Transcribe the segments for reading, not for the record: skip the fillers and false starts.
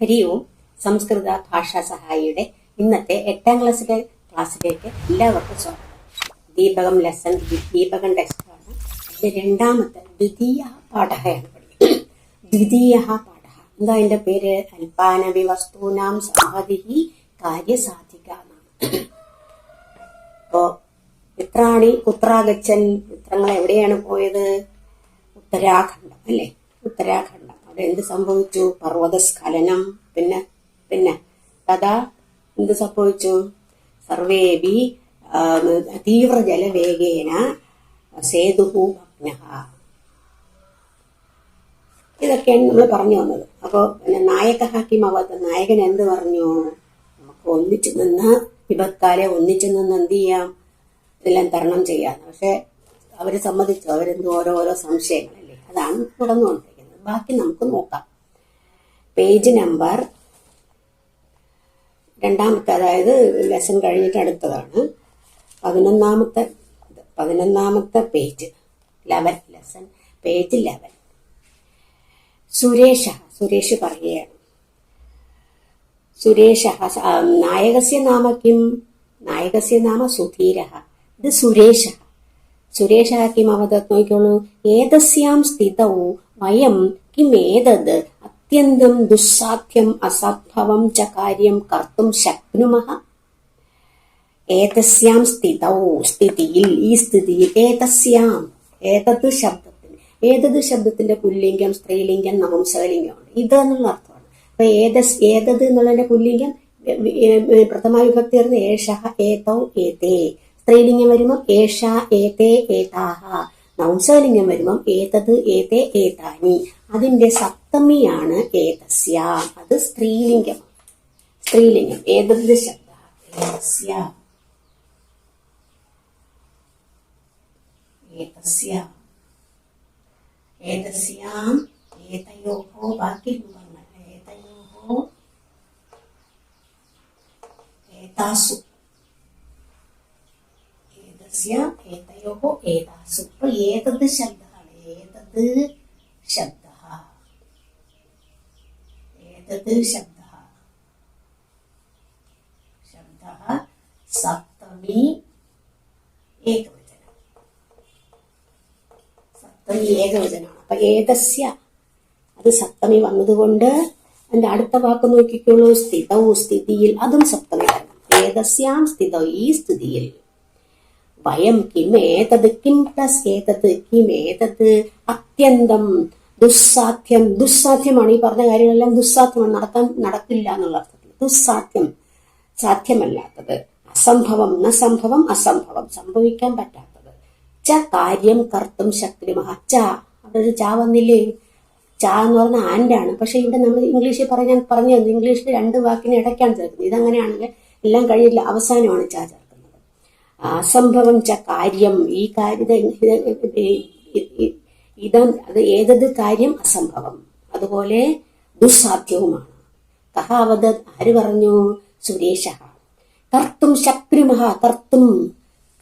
ഹരി ഓം. സംസ്കൃത ഭാഷാ സഹായിയുടെ ഇന്നത്തെ 8ാം ക്ലാസ്സിലേക്ക് എല്ലാവർക്കും സ്വാഗതം. ദീപകം ലെസൺ ദീപകം ടെക്സ്റ്റാണ്. അതിന്റെ രണ്ടാമത്തെ ദ്വിതീയ പാഠമാണ് പഠിക്കുന്നത്. ദ്വിതീയ പാഠ എന്താ അതിന്റെ പേര്? അൽപാനവി വസ്തൂനാം സാഹതിഹി കാര്യസാധിക എന്നാണ്. അപ്പോ മിത്രാണി കുത്രാഗച്ഛൻ, മിത്രങ്ങൾ എവിടെയാണ് പോയത്? ഉത്തരാഖണ്ഡം അല്ലേ? ഉത്തരാഖണ്ഡം. അവിടെ എന്ത് സംഭവിച്ചു? പർവ്വതസ്ഖലനം. പിന്നെ തഥാ എന്ത് സംഭവിച്ചു? സർവേപി തീവ്ര ജലവേഗേന സേതുഹു ഭഗ്നഃ. ഇതൊക്കെയാണ് നമ്മൾ പറഞ്ഞു വന്നത്. അപ്പോൾ പിന്നെ നായകഹാക്കിമവത്, നായകൻ എന്ത് പറഞ്ഞു? നമുക്ക് ഒന്നിച്ചു നിന്ന് വിപത്കാലെ ഒന്നിച്ചു നിന്ന് എന്ത് ചെയ്യാം, ഇതെല്ലാം തരണം ചെയ്യാം. പക്ഷെ അവര് സമ്മതിച്ചു. അവരെന്തോ ഓരോ സംശയങ്ങളല്ലേ, അതാണ് തുടർന്നുകൊണ്ടിരിക്കുന്നത്. ബാക്കി നമുക്ക് നോക്കാം. പേജ് നമ്പർ 2ാമത്തെ, അതായത് ലെസൺ കഴിഞ്ഞിട്ട് അടുത്തതാണ് 11ാമത്തെ പേജ്, 11 ലെസൺ പേജ് 11. സുരേഷ് പറയുകയാണ്. നായകസ്യ നാമ കിം? നായകസ്യ നാമ സുധീരഃ. ഇത് സുരേഷ കിം അവതത്? നോക്കിക്കോളൂ. ഏതസ്യാം സ്ഥിതൗ വയം കിമേതത് അത്യന്തം ദുസ്സാധ്യം അസംഭവം ച കാര്യം കർത്തും ശക്നുമഃ. ഏതസ്യാം സ്ഥിതൗ, സ്ഥിതിയിൽ, ഈ സ്ഥിതിയിൽ. ഏതസ്യാം, ഏതത് ശബ്ദത്തിന്, ഏതത് ശബ്ദത്തിന്റെ പുല്ലിംഗം, സ്ത്രീലിംഗം, നപുംസകലിംഗമുണ്ട്. ഇത് എന്നുള്ള അർത്ഥമാണ്. അപ്പൊ ഏതത് എന്നുള്ളതിന്റെ പുല്ലിംഗം പ്രഥമ വിഭക്തി വരുന്നത് ഏഷഃ, ഏതൗ, ഏതേ. സ്ത്രീലിംഗം വരുമ്പം ഏഷ, ഏതേ, ഏതാഹ. നപുംസകലിംഗം വരുമ്പം ഏതത്, ഏതേ, ഏതാനി. അതിന്റെ സപ്തമിയാണ് ഏതസ്യ. അത് സ്ത്രീലിംഗം. ഏതത് ശബ്ദ ഏതസ്യാം ഏതയോഹോ. ബാക്കി രൂപങ്ങൾ ഏതയോഹോ, ഏതാസു. ഏതയോഹോ ഏതാസു. ഇപ്പൊ ഏതത് ശബ്ദമാണ്. ഏതത് ശബ്ദ സപ്തമി ഏകവചനമാണ്. അപ്പൊ ഏതസ്യ, അത് സപ്തമി വന്നതുകൊണ്ട് അതിന്റെ അടുത്ത വാക്ക് നോക്കിക്കോളൂ. സ്ഥിതൗ, സ്ഥിതിയിൽ, അതും സപ്തമി വരണം. ഏതസ്യാം സ്ഥിതൗ, ഈ സ്ഥിതിയിൽ. വയം കിം ഏതത്, കിം പ്ലസ് ഏതത്, കിം ഏതത് അത്യന്തം ദുസ്സാധ്യമാണ്. ഈ പറഞ്ഞ കാര്യങ്ങളെല്ലാം ദുസ്സാധ്യമാണ്, നടക്കില്ല എന്നുള്ള അർത്ഥത്തിൽ. ദുസ്സാധ്യം, സാധ്യമല്ലാത്തത്. അസംഭവം, അസംഭവം, സംഭവിക്കാൻ പറ്റാത്തത്. ച കാര്യം കർത്തും ശക്തിമഃ. അവിടെ ഒരു ച വന്നില്ലേ? ച എന്ന് പറഞ്ഞ ആൻഡാണ്. പക്ഷെ ഇവിടെ നമ്മൾ ഇംഗ്ലീഷിൽ പറഞ്ഞു തന്നു. ഇംഗ്ലീഷിൽ 2 വാക്കിന് ഇടയ്ക്കാണ് ചേർക്കുന്നത്. ഇതങ്ങനെയാണെങ്കിൽ എല്ലാം കഴിയില്ല, അവസാനമാണ് ച ചേർക്കുന്നത്. അസംഭവം ച കാര്യം, ഈ കാര്യം അത് ഏതത് കാര്യം അസംഭവം, അതുപോലെ ദുസ്സാധ്യവുമാണ്. കഹാവത്, ആര് പറഞ്ഞു? സുരേഷ. കർത്തും ശക്നുമഃ. കർത്തും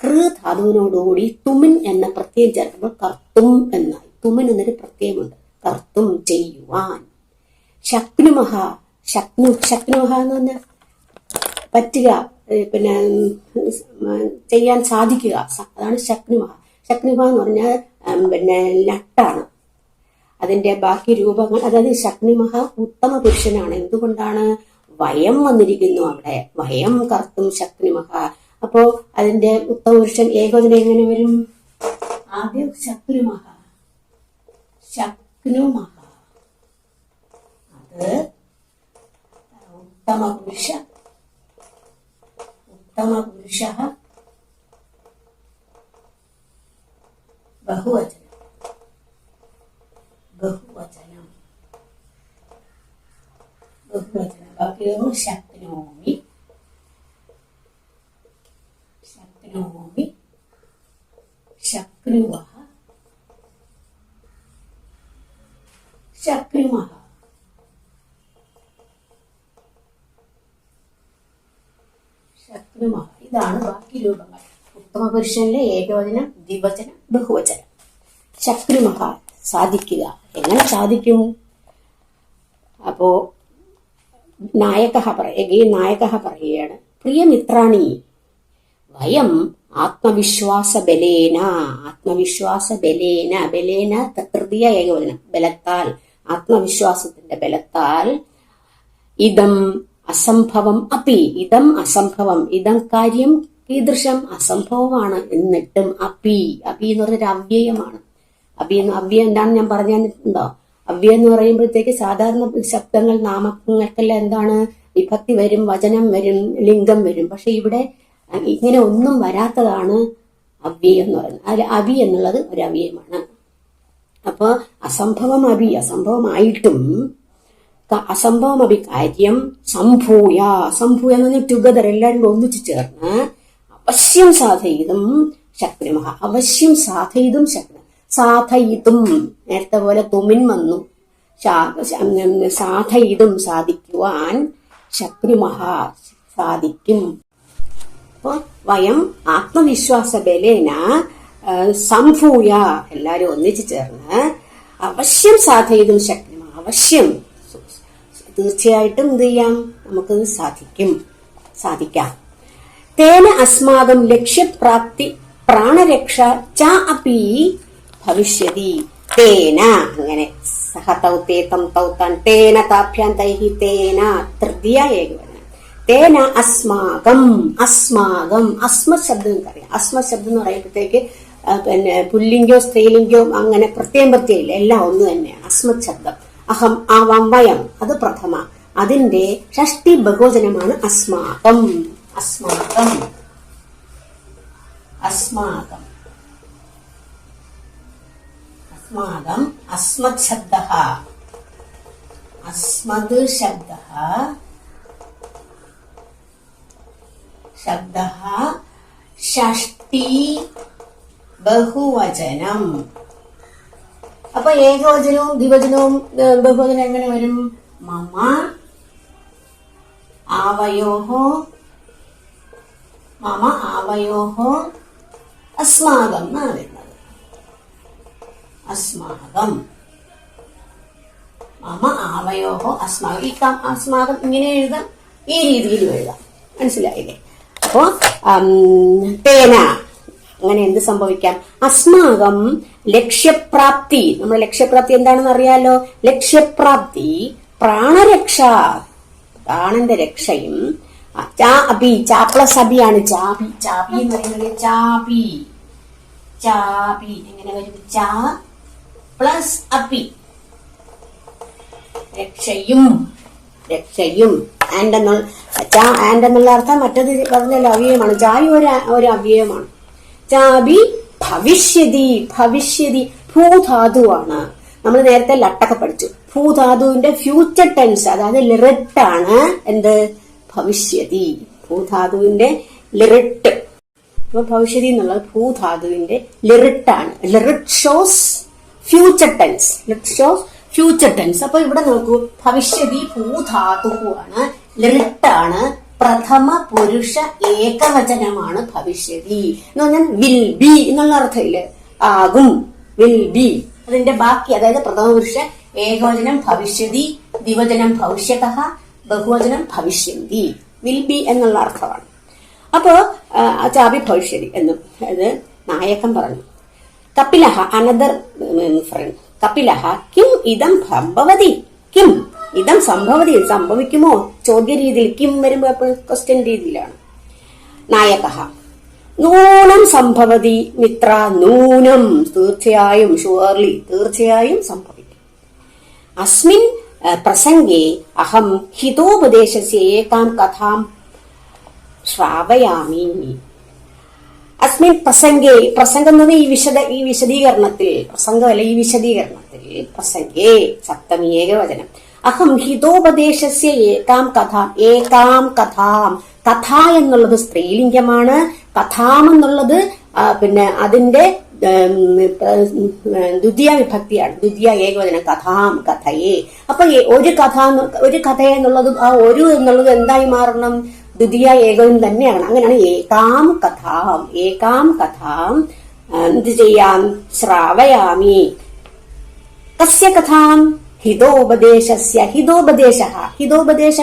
കൃ ധാതുവിനോടുകൂടി തുമിൻ എന്ന പ്രത്യയം ചേർക്കുമ്പോൾ കർത്തും എന്നായി. തുമിൻ എന്നൊരു പ്രത്യയമുണ്ട്. കർത്തും, ചെയ്യുവാൻ. ശക്നുമഃ. ശക്നുമഃ എന്ന് പറഞ്ഞാൽ പറ്റുക, പിന്നെ ചെയ്യാൻ സാധിക്കുക, അതാണ് ശക്നുമഃ. ശക്നുമഃ എന്ന് പറഞ്ഞാൽ പിന്നെ ലട്ടാണ്. അതിന്റെ ബാക്കി രൂപങ്ങൾ, അതായത് ശക്നുമഃ ഉത്തമ പുരുഷനാണ്. എന്തുകൊണ്ടാണ്? വയം വന്നിരിക്കുന്നു അവിടെ. വയം കർത്തും ശക്നുമഃ. അപ്പോ അതിന്റെ ഉത്തമ പുരുഷൻ ഏകവചനം എങ്ങനെ വരും? ആദ്യം ശക്നുമഃ. അത് ഉത്തമ പുരുഷ ബഹുവചനം. ബാക്കിയോ ശക്നോമി, ശക്നുവഃ, ശക്നുമഃ. ഇതാണ് ബാക്കി രൂപങ്ങൾ. ഉത്തമ പുരുഷനിലെ ഏകവചനം, ദ്വിവചനം, ബഹുവചനം. ശക്നുമഃ, സാധിക്കുക. എങ്ങനെ സാധിക്കും? അപ്പോ നായക പറയുകയാണ്, പ്രിയമിത്രാണി വയം ആത്മവിശ്വാസ ബലേന തൃതീയ ഏകവചനം ബലത്താൽ, ആത്മവിശ്വാസത്തിന്റെ ബലത്താൽ ഇതം അസംഭവം അപി, ഇതം അസംഭവം, ഇതം കാര്യം കീദൃശം അസംഭവമാണ്, എന്നിട്ടും അപി എന്ന് പറഞ്ഞൊരു അവ്യയമാണ്. അവ്യയം എന്താണെന്ന് ഞാൻ പറഞ്ഞിട്ടുണ്ടോ? അവ്യയം എന്ന് പറയുമ്പോഴത്തേക്ക് സാധാരണ ശബ്ദങ്ങൾ നാമങ്ങൾക്കെല്ലാം എന്താണ്, വിഭക്തി വരും, വചനം വരും, ലിംഗം വരും. പക്ഷെ ഇവിടെ ഇങ്ങനെ ഒന്നും വരാത്തതാണ് അവ്യയം എന്ന് പറയുന്നത്. അതിൽ അഭി എന്നുള്ളത് ഒരു അവ്യയമാണ്. അപ്പൊ അസംഭവം അഭി, അസംഭവമായിട്ടും അസംഭവം അഭി കാര്യം സംഭൂയ എന്ന് പറഞ്ഞാൽ ടുഗദർ, എല്ലാവരും ഒന്നിച്ചു ചേർന്ന് അവശ്യം സാധയിതും ശക്തിമഹ, അവശ്യം സാധയിതും ശക്തി, സാധയിതും നേരത്തെ പോലെ തുമിൻ വന്നു, സാധയിതും സാധിക്കുവാൻ ശക്തിമഹ സാധിക്കും. അപ്പൊ വയം ആത്മവിശ്വാസ ബലേന സംഭൂയ, എല്ലാരും ഒന്നിച്ചു ചേർന്ന് അവശ്യം സാധയിതും ശക്തിമഹ, അവശ്യം തീർച്ചയായിട്ടും എന്ത് ചെയ്യാം, നമുക്ക് സാധിക്കാം. തേന അസ്മാകം ലക്ഷ്യപ്രാപ്തി പ്രാണരക്ഷ ച അപി ഭവിഷ്യതി. തേന, അങ്ങനെ സഹ തൗ തൗ താൻ തേന താഭ്യാൻ തൈഹി തേന തൃതീയ ഏകവചനം. തേന അസ്മാകം, അസ്മത് ശബ്ദം അറിയാം. അസ്മത് ശബ്ദം എന്ന് പറയുമ്പോഴത്തേക്ക് പിന്നെ പുല്ലിംഗോ സ്ത്രീലിംഗോ അങ്ങനെ പ്രത്യേകം ഇല്ല, എല്ലാം ഒന്ന് തന്നെയാണ് അസ്മത് ശബ്ദം. അഹം, ആവാം, വയം അത് പ്രഥമ, അതിന്റെ ഷഷ്ടി ബഹുവചനമാണ് അസ്മാകം. അസ്മത് ശബ്ദഃ, അസ്മത് ശബ്ദഃ ഷഷ്ടി ബഹുവചനം. അപ്പൊ ഏകവചനവും ദ്വിവചനവും ബഹുവചനം എങ്ങനെ വരും? മമ ആവയോഹോ അസ്മാകം എന്നാണ് വരുന്നത്. അസ്മാകം, മമ ആവയോഹോ അസ്മാകം. ഈ അസ്മാകം ഇങ്ങനെ എഴുതാം, ഈ രീതിയിൽ എഴുതാം. മനസ്സിലായില്ലേ? അപ്പോ തേന അങ്ങനെ എന്ത് സംഭവിക്കാം? അസ്മാകം ലക്ഷ്യപ്രാപ്തി, നമ്മുടെ ലക്ഷ്യപ്രാപ്തി എന്താണെന്ന് അറിയാലോ. ലക്ഷ്യപ്രാപ്തി പ്രാണരക്ഷ, പ്രാണന്റെ രക്ഷയും. ചാ അപി, ചാ പ്ലസ് അബിയാണ് ചാപി എന്ന് പറയുന്നത്. ചാപി എങ്ങനെ വരും? ചാ പ്ലസ് അപി, രക്ഷയും. ആൻഡ് എന്നുള്ള അർത്ഥം മറ്റത് പറഞ്ഞല്ലോ അവ്യയമാണ്. ചായ ഒരു അവ്യയമാണ്. ചാബി ഭവിഷ്യതി, ഭൂധാതുവാണ്. നമ്മൾ നേരത്തെ ലട്ടൊക്കെ പഠിച്ചു. ഭൂധാതുവിന്റെ ഫ്യൂച്ചർ ടെൻസ്, അതായത് ലിറിട്ട് ആണ് എന്ത്? ഭവിഷ്യതി. ഭൂധാതുവിന്റെ ലിറിട്ട്. അപ്പൊ ഭവിഷ്യതി എന്നുള്ളത് ഭൂധാതുവിന്റെ ലിറിട്ടാണ്. ലിറിട്ട് ഷോസ് ഫ്യൂച്ചർ ടെൻസ്. അപ്പൊ ഇവിടെ നോക്കൂ, ഭവിഷ്യതി ഭൂധാതുവാണ്, ലിറിട്ടാണ്, പ്രഥമ പുരുഷ ഏകവചനമാണ് ഭവിഷ്യതി എന്ന് പറഞ്ഞാൽ വിൽ ബി എന്നുള്ള അർത്ഥമില്ലേ? ആകും, വിൽ ബി. അതിന്റെ ബാക്കി, അതായത് പ്രഥമ പുരുഷ ഏകവചനം ഭവിഷ്യതി, ദ്വിവചനം ഭവിഷ്യതഃ, ബഹുവചനം ഭവിഷ്യന്തി. വിൽ ബി എന്നുള്ള അർത്ഥമാണ്. അപ്പോ ചാബി ഭവിഷ്യതി എന്നും അത് നായകൻ പറഞ്ഞു. കപിലഹ, അനദർ ഫ്രണ്ട്, കപിലഹ കിം ഇതം സംഭവതി, കിം ഇതം സംഭവതി, സംഭവിക്കുമോ? ചോദ്യ രീതിയിൽ. കിം വരുമ്പോ എപ്പോഴും ക്വസ്റ്റ്യൻ രീതിയിലാണ്. നായകഃ നൂനം സംഭവതി മിത്ര, നൂനം തീർച്ചയായും, ഷുവർലി തീർച്ചയായും സംഭവിക്കും. അസ്മിൻ പ്രസംഗേ അഹം ഹിതോപദേശസ്യ ഏകാം കഥാം ശ്രാവയാമി. അസ്മിൻ പ്രസംഗേ, പ്രസംഗം എന്നത് ഈ വിശദീകരണത്തിൽ, പ്രസംഗമല്ല ഈ വിശദീകരണത്തിൽ, പ്രസംഗേ സപ്തമി ഏകവചനം. അഹം ഹിതോപദേശസ്യ ഏകാം കഥാം. കഥ എന്നുള്ളത് സ്ത്രീലിംഗമാണ്. കഥാം എന്നുള്ളത് പിന്നെ അതിന്റെ ദ്വിതീയ വിഭക്തിയാണ്, ദ്വിതീയ ഏകവചനം. കഥാം, കഥയെ. അപ്പൊ ഒരു കഥ എന്നുള്ളത്, ആ ഒരു എന്നുള്ളത് എന്തായി മാറണം? ദ്വിതീയ ഏകവചനം തന്നെയാണ്. അങ്ങനെയാണ് ഏകാം കഥാം എന്ത് ചെയ്യാം? ശ്രാവയാമി. കസ്യ കഥാം? ഹിതോപദേശസ്യ, ഹിതോപദേശ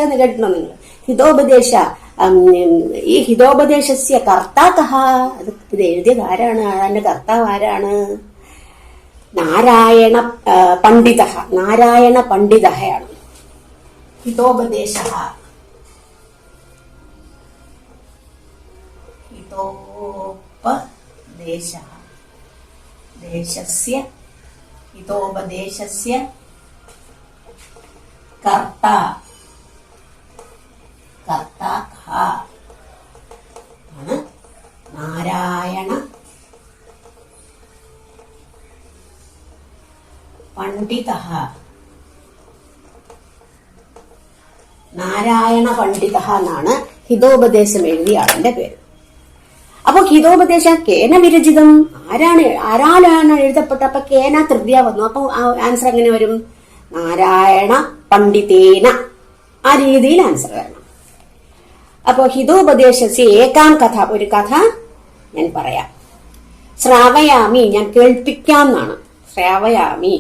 എന്ന് കേട്ടിട്ടുണ്ടോ നിങ്ങൾ? ഹിതോപദേശ, ഈ ഹിതോപദേശസ്യ കർത്താ കഹ, ഇത് എഴുതിയത് ആരാണ്? അതിന്റെ കർത്താവ് ആരാണ്? നാരായണ പണ്ഡിതയാണ് ഹിതോപദേശ. ഹിതോപദേശസ്യ കർത്താ ആണ് നാരായണ പണ്ഡിത. എന്നാണ് ഹിതോപദേശം എഴുതിയ ആളിന്റെ പേര്. അപ്പൊ ഹിതോപദേശ കേന വിരചിതം, ആരാലാണ് എഴുതപ്പെട്ട? അപ്പൊ കേന തൃതീയ വന്നു. അപ്പൊ ആൻസർ എങ്ങനെ വരും? നാരായണ പണ്ഡിതേന. ആ രീതിയിൽ ആൻസർ വരണം. അപ്പോ ഹിതോപദേശസ്യ ഏകാം കഥ, ഒരു കഥ ഞാൻ പറയാം. ശ്രാവയാമി, ഞാൻ കേൾപ്പിക്കാം എന്നാണ്. ശ്രാവയാമി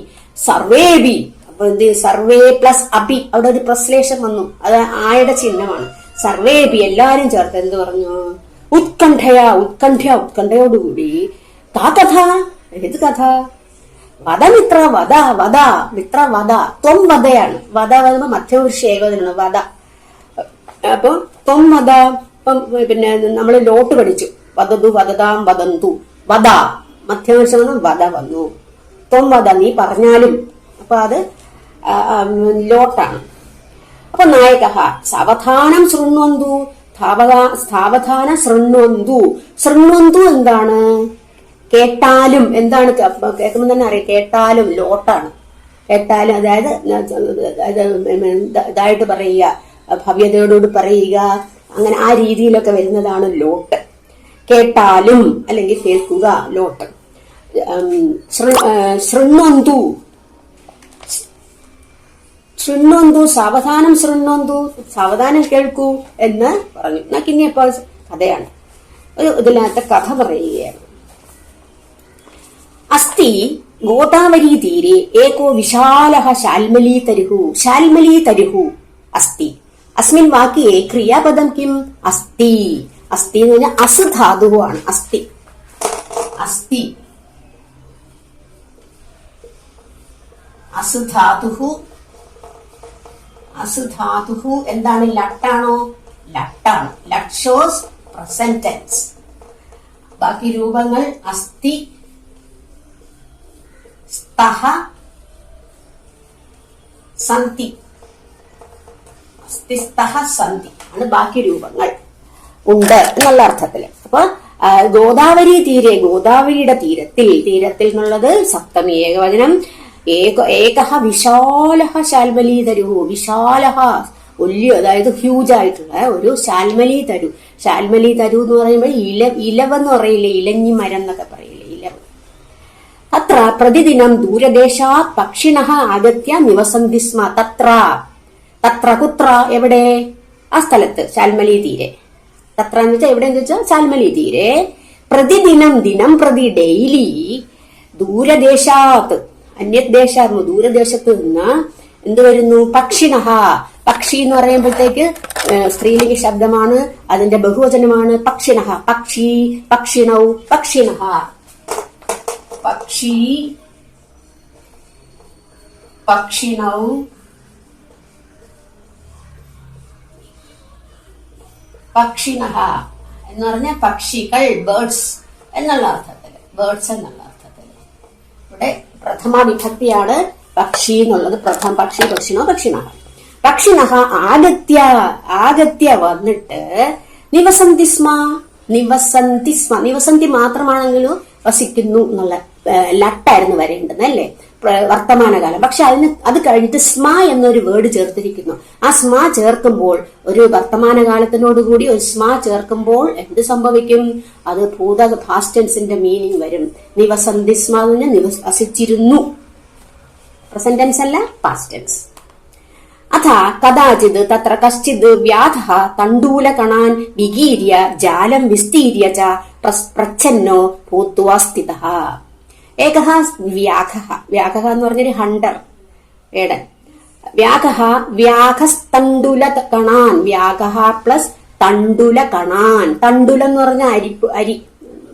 സർവേബി, അപ്പൊ എന്ത്? സർവേ പ്ലസ് അബി, അവിടെ ഒരു പ്രശ്ലേഷം വന്നു. അത് ആയുടെ ചിഹ്നമാണ്. സർവേബി എല്ലാരും ചേർത്ത് എന്ത് പറഞ്ഞു? ഉത്കണ്ഠയോടുകൂടി കാ കഥ, ഏത് കഥ? വധമിത്ര മിത്ര വധ, ത്വം വധയാണ്. വധ വരുമ്പോ മധ്യപുരുഷ ഏകോദനാണ് വധ. അപ്പൊ ത്വം വധ, പിന്നെ നമ്മള് ലോട്ട് പഠിച്ചു. വധതു വധതാം വദന്തു, വധ മധ്യപുരുഷം വന്നു, വധ വന്നു. ത്വം വധ, നീ പറഞ്ഞാലും. അപ്പൊ അത് ലോട്ടാണ്. അപ്പൊ നായക സാവധാനം ശൃണ്വന്തു, സാവധാന ശൃണ്വന്തു എന്താണ്? കേട്ടാലും. എന്താണ് കേൾക്കുമ്പോൾ തന്നെ അറിയാം, കേട്ടാലും ലോട്ടാണ്. കേട്ടാലും അതായത് ഇതായിട്ട് പറയുക, ഭവ്യതയോടുകൂടി പറയുക, അങ്ങനെ ആ രീതിയിലൊക്കെ വരുന്നതാണ് ലോട്ട്. കേട്ടാലും അല്ലെങ്കിൽ കേൾക്കുക, ലോട്ട്. ശൃണ്വന്തു, സാവധാനം സാവധാനം കേൾക്കൂ എന്ന് പറഞ്ഞു. എന്നൊക്കെ ഇനിയപ്പോൾ കഥയാണ്. ഇതിനകത്തെ കഥ പറയുകയാണ്. അസ്തി ഗോദാവരീ തീരെ ഏകോ വിശാലഃ ശാൽമലീതരുഃ അസ്തി. അസ്മിൻ വാക്യേ ക്രിയാപദം കിം? അസ്തി. അസ്തി എന്ന് പറഞ്ഞാൽ അസ് ധാതുവാണ്. അസ്തി അസുധാതു എന്താണ്? ലട്ടാണോ? ലട്ടാണ്. ലട്ട് ഷോസ് പ്രസന്റ് ടെൻസ്. ബാക്കി രൂപങ്ങൾ അസ്തി, സ്തഹ, സന്തി. അസ്തി, സ്തഹ, സന്തി ആണ് ബാക്കി രൂപങ്ങൾ. ഉണ്ട് എന്നുള്ള അർത്ഥത്തില്. അപ്പൊ ഗോദാവരി തീരെ, ഗോദാവരിയുടെ തീരത്തിൽ എന്നുള്ളത് സപ്തമി ഏകവചനം. ഏകഹ വിശാലഹ ശാൽമലീതരു, വിശാലഹ വലിയ, അതായത് ഹ്യൂജ് ആയിട്ടുള്ള ഒരു ശാൽമലീതരു. ശാൽമലീതരു എന്ന് പറയുമ്പോൾ ഇലവെന്ന് പറയില്ലേ, ഇലഞ്ഞി മരം എന്നൊക്കെ പറയില്ലേ, ഇലവ്. അത്ര പ്രതിദിനം ദൂരദേശാത് പക്ഷിണഃ ആഗത്യ നിവസന്തി സ്മ. തത്ര കുത്ര, എവിടെ? ആ സ്ഥലത്ത്, ശാൽമലി തീരെ. തത്ര എന്ന് വെച്ചാൽ എവിടെയെന്ന് വെച്ചാൽ ശാൽമലി തീരെ. പ്രതിദിനം, ദിനം പ്രതി, ഡെയിലി. ദൂരദേശാത്ത്, അന്യദേശായിരുന്നു, ദൂരദേശത്ത് നിന്ന് എന്ത് വരുന്നു? പക്ഷിണഃ. പക്ഷി എന്ന് പറയുമ്പോഴത്തേക്ക് സ്ത്രീലിംഗ ശബ്ദമാണ്, അതിന്റെ ബഹുവചനമാണ് പക്ഷിണഃ. പക്ഷി, പക്ഷിണൗ, പക്ഷിണഃ. പക്ഷി, പക്ഷിണൗ, പക്ഷിണഃ എന്ന് പറഞ്ഞ പക്ഷികൾ, ബേർഡ്സ് എന്നുള്ള അർത്ഥത്തില്, ബേർഡ്സ് എന്നുള്ള അർത്ഥത്തില്. ഇവിടെ പ്രഥമ വിഭക്തിയാണ് പക്ഷി എന്നുള്ളത്. പ്രഥമ പക്ഷി, പക്ഷിണോ, പക്ഷിണഃ. പക്ഷിണഃ ആഗത്യ വന്നിട്ട് നിവസന്തി സ്മ. നിവസന്തി മാത്രമാണെങ്കിലും വസിക്കുന്നു എന്നുള്ള ലട്ടായിരുന്നു വരേണ്ടത് അല്ലേ, വർത്തമാനകാലം. പക്ഷെ അത് കഴിഞ്ഞിട്ട് സ്മ എന്നൊരു വേർഡ് ചേർത്തിരിക്കുന്നു. ആ സ്മ ചേർക്കുമ്പോൾ, ഒരു വർത്തമാനകാലത്തിനോടുകൂടി ഒരു സ്മ ചേർക്കുമ്പോൾ എന്ത് സംഭവിക്കും? അത് പാസ്റ്റ് ടെൻസിന്റെ മീനിങ് വരും. നിവസന്തി സ്മ എന്ന് പറഞ്ഞാൽ വസിച്ചിരുന്നു. പ്രസന്റ് ടെൻസ് അല്ല, പാസ്റ്റ് ടെൻസ്. അഥ കഥാചിത് തത്ര കശ്ചിത് വ്യാധഃ തണ്ഡൂലകണാൻ വികീര്യ ജാലം വിസ്തീര്യ ച പ്രച്ഛന്നോ ഭൂത്വാ സ്ഥിതഃ. ഏകഃ വ്യാഘഃ. വ്യാഘഃ എന്ന് പറഞ്ഞൊരു ഹണ്ടർ, വേടൻ. വ്യാഘ വ്യാഘസ്തണ്ടുല കണാൻ. വ്യാഘ പ്ലസ് തണ്ടുല കണാൻ. തണ്ടുല എന്ന് പറഞ്ഞാൽ അരി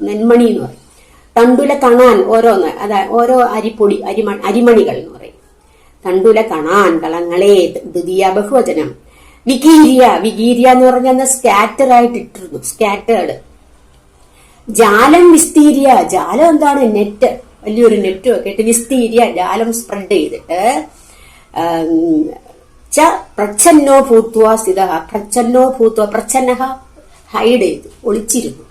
നെന്മണി എന്ന് പറയും. തണ്ടുല കണാൻ ഓരോന്ന്, അതായത് ഓരോ അരിപ്പൊടി അരിമണികൾ എന്ന് പറയും. തണ്ടുല കണാൻ കളങ്ങളെ. ദ്വിതീയ ബഹുവചനം. വികീര്യ. വികീര്യ എന്ന് പറഞ്ഞാൽ സ്കാറ്റർ ആയിട്ട് ഇട്ടിരുന്നു, സ്കാറ്റേർഡ്. ജാലം വിസ്തീര്യ. ജാലം എന്താണ്? നെറ്റ്, വലിയൊരു നെറ്റ് ഒക്കെ ഇട്ട് വിസ്തീര്യ ജാലം സ്പ്രെഡ് ചെയ്തിട്ട്. പ്രച്ഛന്നോ ഭൂത്വ സ്ഥിത. പ്രച്ഛന്നോ ഭൂത്വ. പ്രച്ഛന്ന ഹൈഡ് ചെയ്തു, ഒളിച്ചിരുന്നു.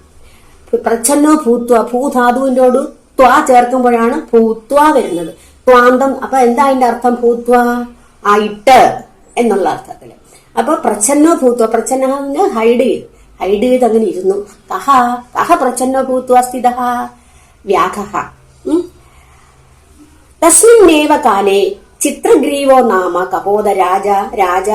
പ്രച്ഛന്നോ ഭൂത്വ. ഭൂധാതുവിനോട് ത്വ ചേർക്കുമ്പോഴാണ് ഭൂത്വ വരുന്നത്. ത്വാന്തം. അപ്പൊ എന്താ അതിന്റെ അർത്ഥം? ഭൂത്വ ആയിട്ട് എന്നുള്ള അർത്ഥത്തില്. അപ്പൊ പ്രച്ഛന്നോ ഭൂത്വ. പ്രച്ഛന്ന ഹൈഡ് ചെയ്തു, ഹൈഡ് ചെയ്ത് അങ്ങനെ ഇരുന്നു. കഹ കഹ പ്രച്ഛന്നോ ഭൂത്വ സ്ഥിത. വ്യാഘ. തസ്മിന്നേവ കാലേ ചിത്രഗ്രീവോ നാമ കപോത രാജ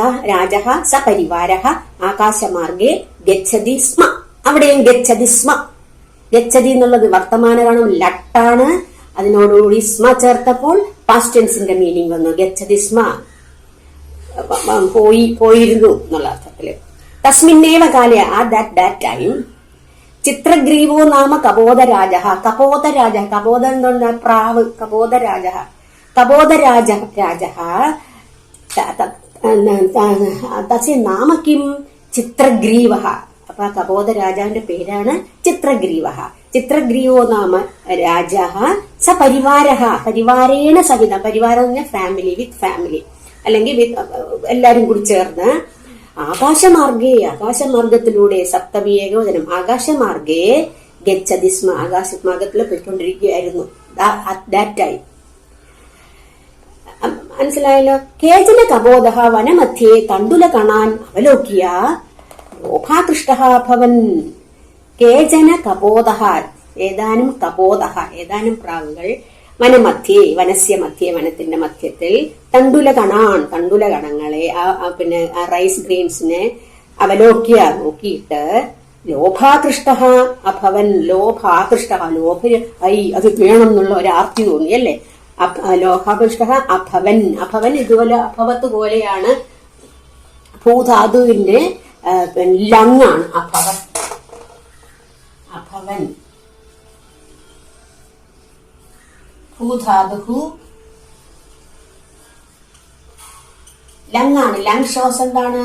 സപരിവാരഃ ആകാശമാർഗേ ഗച്ഛതി സ്മ. അവിടെയും ഗച്ഛതി സ്മ. ഗച്ഛതി എന്നുള്ളത് വർത്തമാനകാലം ലട്ടാണ്. അതിനോടുകൂടി സ്മ ചേർത്തപ്പോൾ പാസ്റ്റ് ടെൻസിന്റെ മീനിങ് വന്നു. ഗച്ഛതി സ്മ, പോയിരുന്നു എന്നുള്ള അർത്ഥത്തില്. തസ്മിന്നേവ കാലേ, ദാറ്റ് ടൈം, ചിത്രഗ്രീവോ നാമ കപോതരാജ. കപോതരാജ. കപോത എന്ന് പറഞ്ഞാൽ പ്രാവ്. കപോതരാജ. കപോതരാജ തസ്യ നാമ കിം? ചിത്രഗ്രീവ. അപ്പൊ ആ കപോതരാജാവിന്റെ പേരാണ് ചിത്രഗ്രീവ. ചിത്രഗ്രീവോ നാമ രാജ സ പരിവാരഃ. പരിവാരേണ സഹിതം. പരിവാരം എന്ന് പറഞ്ഞാൽ ഫാമിലി, വിത്ത് ഫാമിലി, അല്ലെങ്കിൽ എല്ലാരും കൂടി ചേർന്ന്. ആകാശമാർഗേ. ആകാശമാർഗത്തിലൂടെ. സപ്തമി ഏകവചനം. ആകാശമാർഗേ ഗച്ഛതി സ്മ. ആകാശമാർഗത്തിൽ പോയിക്കൊണ്ടിരിക്കുകയായിരുന്നു ദാറ്റ് ടൈം. മനസ്സിലായല്ലോ. കേചന കപോതഃ വനമധ്യേ തണ്ടുല കണാൻ അവലോക്യ ലോഭാകൃഷ്ടഃ ഭവൻ. കേചന കപോതഃ. ഏതാനും കപോതഃ, ഏതാനും പ്രാവുകൾ. വനമധ്യേ. വനസ്യ മധ്യേ. വനത്തിന്റെ മധ്യത്തിൽ. തണ്ടുല കണാൻ. തണ്ടുല കണങ്ങളെ, പിന്നെ റൈസ് ഗ്രെയിൻസിനെ അവലോക്യ നോക്കിയിട്ട്. ലോഭാകൃഷ്ടഃ അഭവൻ. ലോഭാകൃഷ്ടഃ. അത് വേണം എന്നുള്ള ഒരു ആർത്തി തോന്നി അല്ലേ. ലോഭാകൃഷ്ടഃ അഭവൻ. അഭവൻ ഇതുപോലെ അഭവത്ത് പോലെയാണ്. ഭൂധാതുവിന്റെ ലങ്ങാണ് അഭവൻ. അഭവൻ ഭൂധാതു ലങ്ങാണ്. ലങ് ഷോസ് എന്താണ്?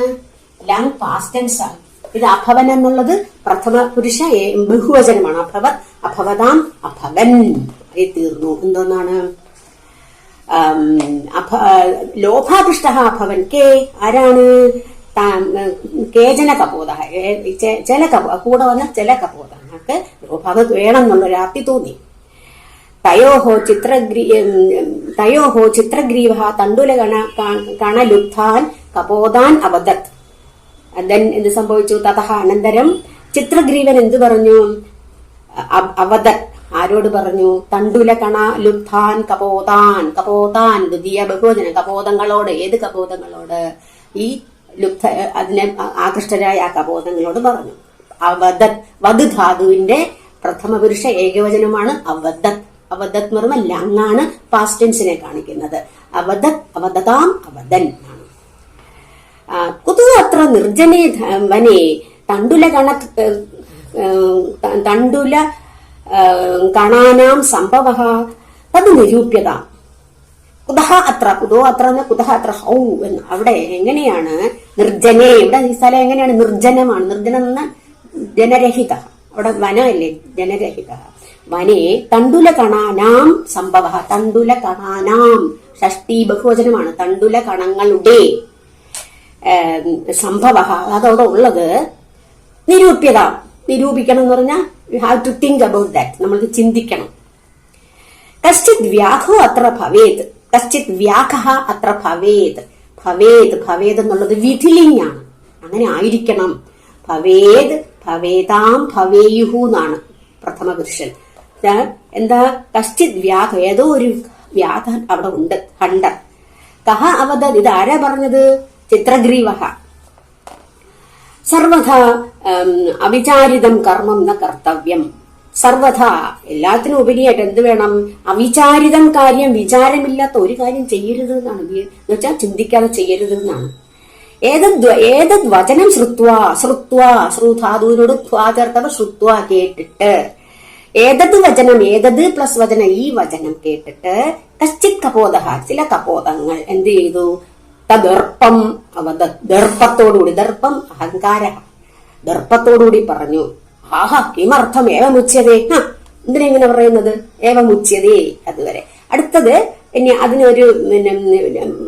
ലങ് പാസ്റ്റ് ടെൻസ് ആണ്. ഇത് അഭവൻ എന്നുള്ളത് പ്രഥമ പുരുഷ ബഹുവചനമാണ്. അഭവത്, അഭവതാം, അഭവൻ ആയി തീർന്നു. എന്തോന്നാണ്? ലോഭാകൃഷ്ട അഭവൻ. കെ ആരാണ്? കേജന കപോത. ചില കൂടെ വന്ന ചില കപോതങ്ങൾക്ക് ലോഭാക വേണം എന്നുള്ളൊരു ആർത്തി തോന്നി. തയോഹോ ചിത്രഗ്രീവ തണ്ടുല കണലുബ്ധാൻ കപോതാൻ അവദത്. എന്ത് സംഭവിച്ചു? തതഹ അനന്തരം ചിത്രഗ്രീവൻ എന്ത് പറഞ്ഞു? അവദത്. ആരോട് പറഞ്ഞു? തണ്ടുല കണ ലുബ്ധാൻ കപോതാൻ. കപോതാൻ ദ്വിതീയ ബഹുവചനം. കപോതങ്ങളോട്. ഏത് കപോതങ്ങളോട്? ഈ ലുബ്ധ, അതിനെ ആകൃഷ്ടരായ ആ കപോതങ്ങളോട് പറഞ്ഞു. അവദത്. വധു ധാതുവിന്റെ പ്രഥമ പുരുഷ ഏകവചനമാണ് അവദത്. അവദത് എന്ന് പറയുമ്പോൾ ലങ്ങാണ് പാസ്റ്റ് ടെൻസിനെ കാണിക്കുന്നത്. അവദത്, അവദതാം, അവദൻ ആണ്. കുതു അത്ര നിർജ്ജനേ വനേ തണ്ടുല കണാനാം സംഭവഃ തത് നിരൂപ്യത. കുതഹ അത്ര. കുതോ അത്ര കുതഹ അത്ര ഹൗ എന്ന്. അവിടെ എങ്ങനെയാണ് നിർജ്ജനേ? ഇവിടെ ഈ സ്ഥലം എങ്ങനെയാണ്? നിർജ്ജനമാണ്. നിർജ്ജനം എന്ന ജനരഹിത. അവിടെ വനമല്ലേ, ജനരഹിത. വനേ തണ്ടുല കണാനാം സംഭവ. തണ്ടുല കണാനാം ഷഷ്ടി ബഹുവചനമാണ്. തണ്ടുല കണങ്ങളുടെ സംഭവ അതവിടെ ഉള്ളത്. നിരൂപ്യത. നിരൂപിക്കണം എന്ന് പറഞ്ഞാൽ you have to think about that. നമ്മൾക്ക് ചിന്തിക്കണം. കശ്ചിത് വ്യാഘോ അത്ര ഭവേത്. കശ്ചിത് വ്യാഘ അത്ര ഭവേത്. ഭവേത്, ഭവേത് എന്നുള്ളത് വിധിലിംഗ് ആണ്. അങ്ങനെ ആയിരിക്കണം. ഭവേത്, ഭവേതാം, ഭവേയുഹു എന്നാണ് പ്രഥമ പുരുഷൻ. എന്താ? കശ്ചിത് വ്യാഘ. ഏതോ ഒരു വ്യാഘ അവിടെ ഉണ്ട്. ഹണ്ടർ. കഹ അവദ. ഇത് ആരാ പറഞ്ഞത്? ചിത്രഗ്രീവ. സർവഥ അവിചാരിതം കർമ്മം ന കർത്തവ്യം. സർവഥ എല്ലാത്തിനും ഉപരിയായിട്ട് എന്ത് വേണം? അവിചാരിതം കാര്യം, വിചാരമില്ലാത്ത ഒരു കാര്യം ചെയ്യരുത് എന്നാണ്. എന്ന് വെച്ചാൽ ചിന്തിക്കാതെ ചെയ്യരുത് എന്നാണ്. ഏതത് വചനം ശ്രുധാതുവിനോട് ചേർത്തവ ശ്രുത്വ കേട്ടിട്ട്, ഏതത് വചനം, ഏതത് പ്ലസ് വചനം, ഈ വചനം കേട്ടിട്ട് കശ്ചിത് കപോത, ചില കപോതങ്ങൾ എന്ത് ചെയ്തു? ദർപ്പം, ദർപ്പത്തോടുകൂടി, ദർപ്പം അഹങ്കാര, ദർപ്പത്തോടുകൂടി പറഞ്ഞു. ആഹാ കിമർത്ഥം ഏവമുച്യതേ, എന്തിനെങ്ങനെ പറയുന്നത്? ഏവമുച്യതേ. അതുവരെ അടുത്തത് ഇനി അതിനൊരു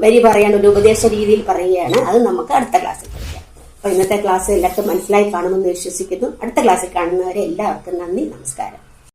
വരി പറയാൻ ഒരു ഉപദേശ രീതിയിൽ പറയുകയാണ്. അത് നമുക്ക് അടുത്ത ക്ലാസ്സിൽ പഠിക്കാം. അപ്പൊ ഇന്നത്തെ ക്ലാസ് എല്ലാവർക്കും മനസ്സിലായി കാണുമെന്ന് വിശ്വസിക്കുന്നു. അടുത്ത ക്ലാസ്സിൽ കാണുന്നവരെ എല്ലാവർക്കും നന്ദി, നമസ്കാരം.